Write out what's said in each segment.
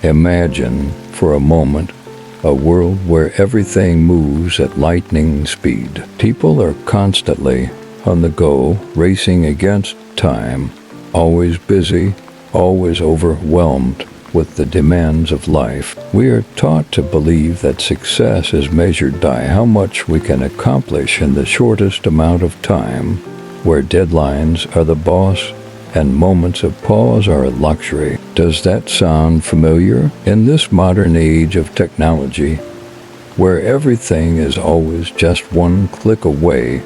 Imagine, for a moment, a world where everything moves at lightning speed. People are constantly on the go, racing against time, always busy, always overwhelmed with the demands of life. We are taught to believe that success is measured by how much we can accomplish in the shortest amount of time, where deadlines are the boss and moments of pause are a luxury. Does that sound familiar? In this modern age of technology, where everything is always just one click away,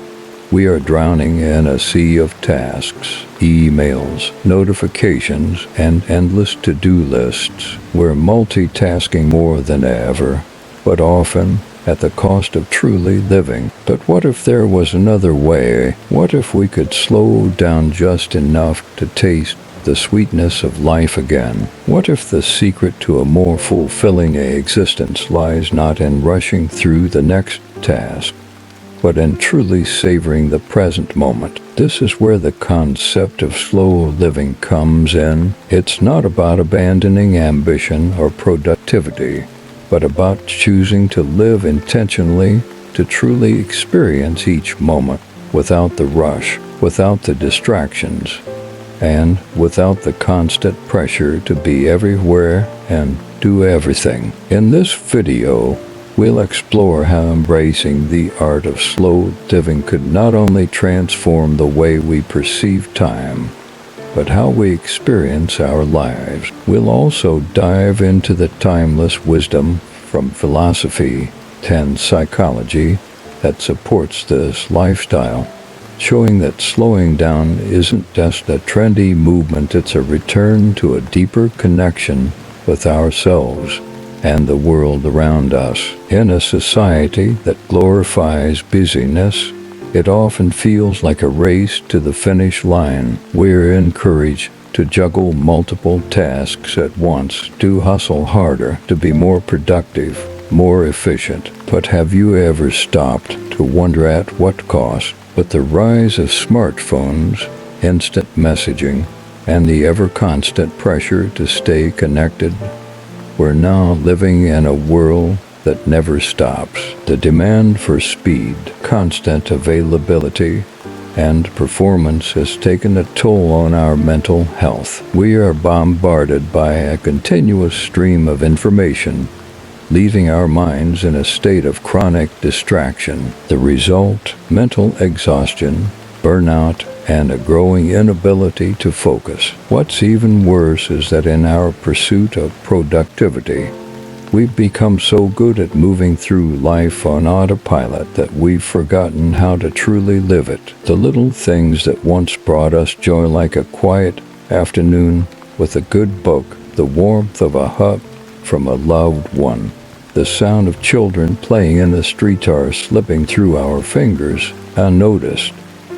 we are drowning in a sea of tasks, emails, notifications, and endless to-do lists. We're multitasking more than ever, but often at the cost of truly living. But what if there was another way? What if we could slow down just enough to taste the sweetness of life again? What if the secret to a more fulfilling existence lies not in rushing through the next task, but in truly savoring the present moment? This is where the concept of slow living comes in. It's not about abandoning ambition or productivity, but about choosing to live intentionally, to truly experience each moment without the rush, without the distractions, and without the constant pressure to be everywhere and do everything. In this video, we'll explore how embracing the art of slow living could not only transform the way we perceive time, but how we experience our lives. We'll also dive into the timeless wisdom from philosophy and psychology that supports this lifestyle, showing that slowing down isn't just a trendy movement, it's a return to a deeper connection with ourselves and the world around us. In a society that glorifies busyness, it often feels like a race to the finish line. We're encouraged to juggle multiple tasks at once, to hustle harder, to be more productive, more efficient. But have you ever stopped to wonder at what cost? With the rise of smartphones, instant messaging, and the ever-constant pressure to stay connected, we're now living in a world that never stops. The demand for speed, constant availability, and performance has taken a toll on our mental health. We are bombarded by a continuous stream of information, leaving our minds in a state of chronic distraction. The result: mental exhaustion, burnout, and a growing inability to focus. What's even worse is that in our pursuit of productivity, we've become so good at moving through life on autopilot that we've forgotten how to truly live it. The little things that once brought us joy, like a quiet afternoon with a good book, the warmth of a hug from a loved one, the sound of children playing in the street, are slipping through our fingers unnoticed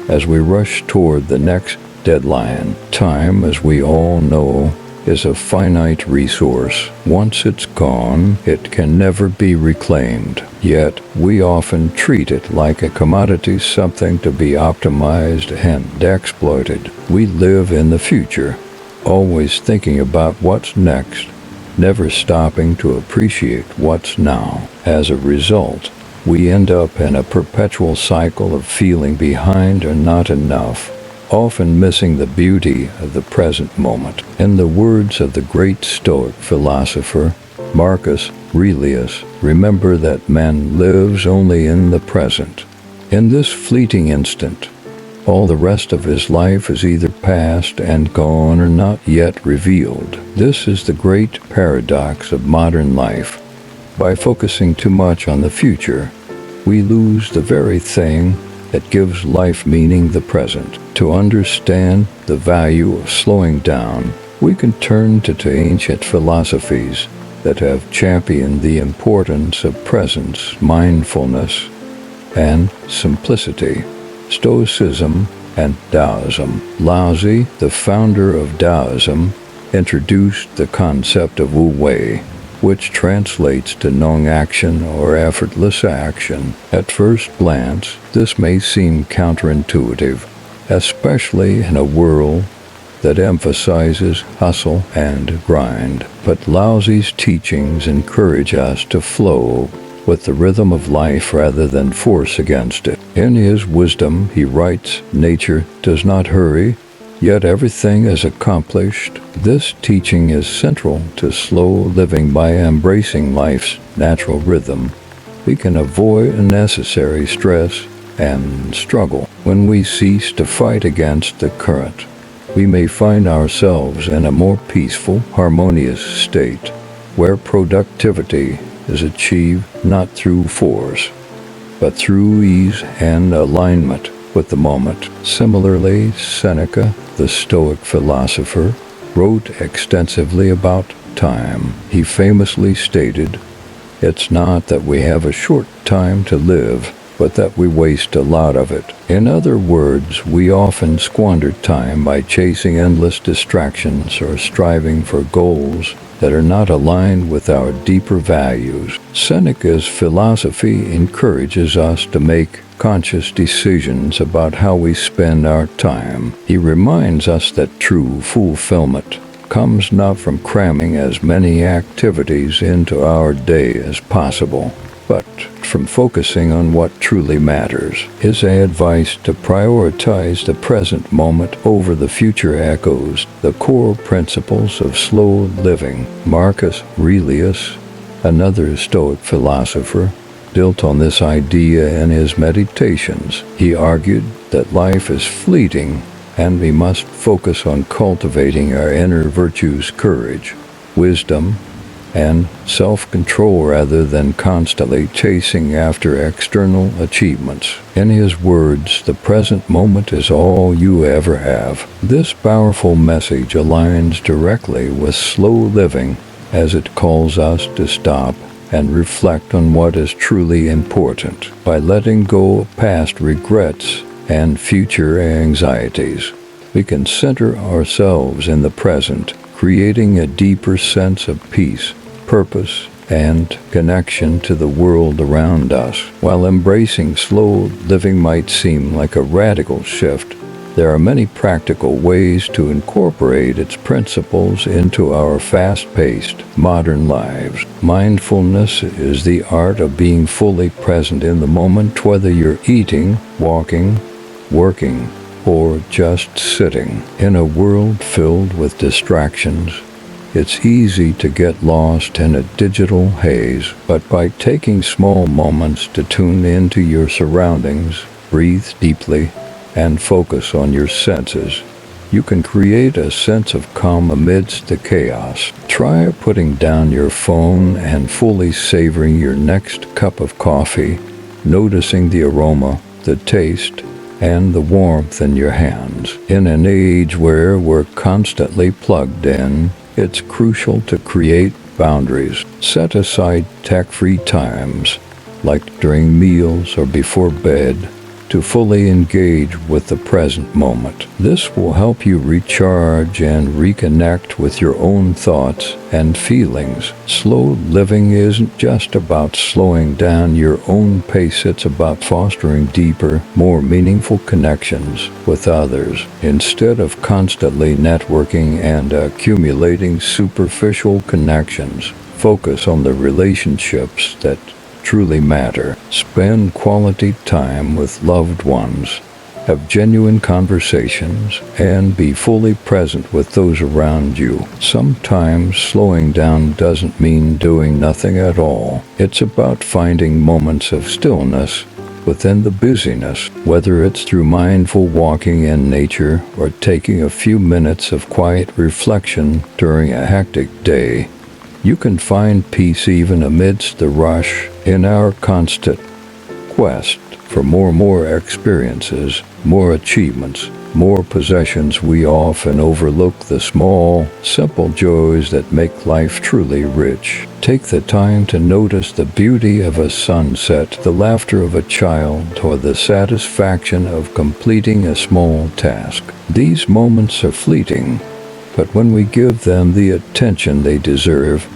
as we rush toward the next deadline. Time, as we all know, is a finite resource. Once it's gone, it can never be reclaimed. Yet, we often treat it like a commodity, something to be optimized and exploited. We live in the future, always thinking about what's next, never stopping to appreciate what's now. As a result, we end up in a perpetual cycle of feeling behind or not enough, often missing the beauty of the present moment. In the words of the great Stoic philosopher Marcus Aurelius, remember that man lives only in the present. In this fleeting instant, all the rest of his life is either past and gone or not yet revealed. This is the great paradox of modern life. By focusing too much on the future, we lose the very thing that gives life meaning, the present. To understand the value of slowing down, we can turn to ancient philosophies that have championed the importance of presence, mindfulness, and simplicity. Stoicism and Taoism. Laozi, the founder of Taoism, introduced the concept of Wu Wei, which translates to non-action or effortless action. At first glance, this may seem counterintuitive, especially in a world that emphasizes hustle and grind. But Laozi's teachings encourage us to flow with the rhythm of life rather than force against it. In his wisdom, he writes, "Nature does not hurry, yet everything is accomplished." This teaching is central to slow living. By embracing life's natural rhythm, we can avoid unnecessary stress and struggle. When we cease to fight against the current, we may find ourselves in a more peaceful, harmonious state, where productivity is achieved not through force, but through ease and alignment with the moment. Similarly, Seneca, the Stoic philosopher, wrote extensively about time. He famously stated, "It's not that we have a short time to live, but that we waste a lot of it." In other words, we often squander time by chasing endless distractions or striving for goals that are not aligned with our deeper values. Seneca's philosophy encourages us to make conscious decisions about how we spend our time. He reminds us that true fulfillment comes not from cramming as many activities into our day as possible, but from focusing on what truly matters. His advice to prioritize the present moment over the future echoes the core principles of slow living. Marcus Aurelius, another Stoic philosopher, built on this idea in his Meditations. He argued that life is fleeting and we must focus on cultivating our inner virtues, courage, wisdom, and self-control rather than constantly chasing after external achievements. In his words, the present moment is all you ever have. This powerful message aligns directly with slow living, as it calls us to stop and reflect on what is truly important. By letting go of past regrets and future anxieties, we can center ourselves in the present, creating a deeper sense of peace, purpose, and connection to the world around us. While embracing slow living might seem like a radical shift, there are many practical ways to incorporate its principles into our fast-paced, modern lives. Mindfulness is the art of being fully present in the moment, whether you're eating, walking, working, or just sitting. In a world filled with distractions, it's easy to get lost in a digital haze, but by taking small moments to tune into your surroundings, breathe deeply, and focus on your senses, you can create a sense of calm amidst the chaos. Try putting down your phone and fully savoring your next cup of coffee, noticing the aroma, the taste, and the warmth in your hands. In an age where we're constantly plugged in, it's crucial to create boundaries. Set aside tech-free times, like during meals or before bed, to fully engage with the present moment. This will help you recharge and reconnect with your own thoughts and feelings. Slow living isn't just about slowing down your own pace, it's about fostering deeper, more meaningful connections with others. Instead of constantly networking and accumulating superficial connections, focus on the relationships that truly matter. Spend quality time with loved ones, have genuine conversations, and be fully present with those around you. Sometimes slowing down doesn't mean doing nothing at all. It's about finding moments of stillness within the busyness, whether it's through mindful walking in nature or taking a few minutes of quiet reflection during a hectic day. You can find peace even amidst the rush. In our constant quest for more experiences, more achievements, more possessions, we often overlook the small, simple joys that make life truly rich. Take the time to notice the beauty of a sunset, the laughter of a child, or the satisfaction of completing a small task. These moments are fleeting, but when we give them the attention they deserve,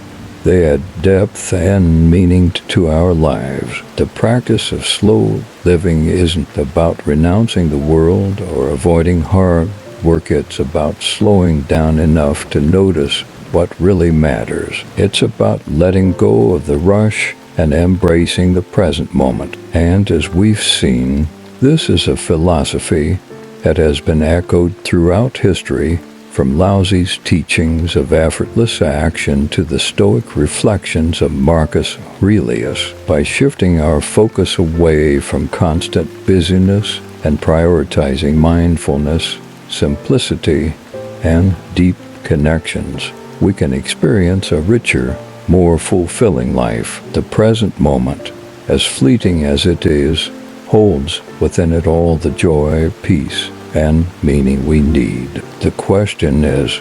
they add depth and meaning to our lives. The practice of slow living isn't about renouncing the world or avoiding hard work, it's about slowing down enough to notice what really matters. It's about letting go of the rush and embracing the present moment. And as we've seen, this is a philosophy that has been echoed throughout history, from Laozi's teachings of effortless action to the Stoic reflections of Marcus Aurelius. By shifting our focus away from constant busyness and prioritizing mindfulness, simplicity, and deep connections, we can experience a richer, more fulfilling life. The present moment, as fleeting as it is, holds within it all the joy, peace, and meaning we need. The question is,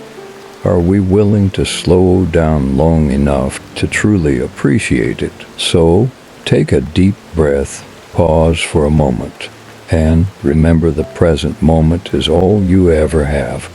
are we willing to slow down long enough to truly appreciate it? So, take a deep breath, pause for a moment, and remember the present moment is all you ever have.